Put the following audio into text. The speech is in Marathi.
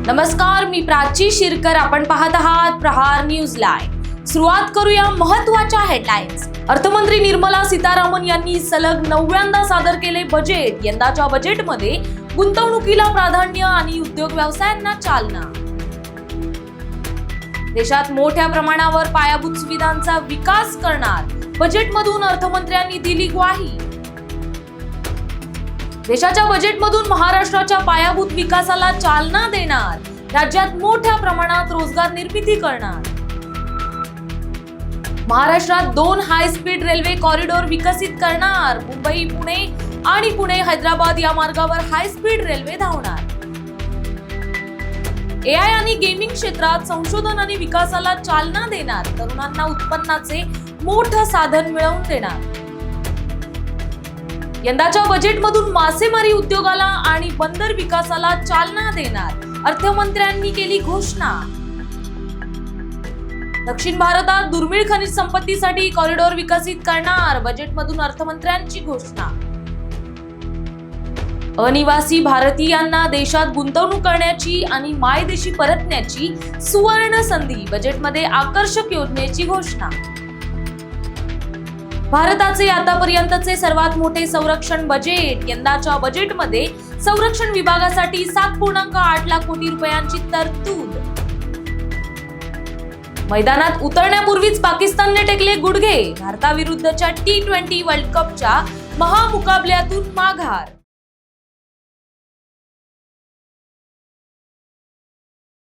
नमस्कार, मी प्राची शिरकर. आपण पाहत आहात प्रहार न्यूज लाईव्ह. सुरुवात करूया महत्त्वाच्या हेडलाईन्स. अर्थमंत्री निर्मला सीतारामन यांनी सलग 9व्यांदा सादर केले बजेट. यंदाच्या बजेटमध्ये गुंतवणुकीला प्राधान्य आणि उद्योग व्यवसायांना चालना. देशात मोठ्या प्रमाणावर पायाभूत सुविधांचा विकास करणार. बजेटमधून अर्थमंत्र्यांनी दिली ग्वाही. देशाच्या बजेटमधून महाराष्ट्राच्या पायाभूत विकासाला चालना देणार. राज्यात मोठ्या प्रमाणात रोजगार निर्मिती करणार. महाराष्ट्रात 2 हाय स्पीड रेल्वे कॉरिडॉर विकसित करणार. मुंबई पुणे आणि पुणे हैदराबाद या मार्गावर हाय स्पीड रेल्वे धावणार. AI आणि गेमिंग क्षेत्रात संशोधन आणि विकासाला चालना देणार. तरुणांना उत्पन्नाचे मोठं साधन मिळवून देणार. यंदाच्या बजेटमधून मासेमारी उद्योगाला आणि बंदर विकासाला चालना देणार. अर्थमंत्र्यांनी केली घोषणा. दक्षिण भारतात दुर्मिळ खनिज संपत्तीसाठी कॉरिडॉर विकसित करणार. बजेटमधून अर्थमंत्र्यांची घोषणा. अनिवासी भारतीयांना देशात गुंतवणूक करण्याची आणि मायदेशी परतण्याची सुवर्ण संधी. बजेटमध्ये आकर्षक योजनेची घोषणा. भारताचे आतापर्यंतचे सर्वात मोठे संरक्षण बजेट. यंदाच्या बजेटमध्ये संरक्षण विभागासाठी 7.8 लाख कोटी रुपयांची तरतूद. मैदानात उतरण्यापूर्वीच पाकिस्तानने टेकले गुडघे. भारताविरुद्धच्या T20 वर्ल्ड कपच्या महामुकाबल्यातून माघार.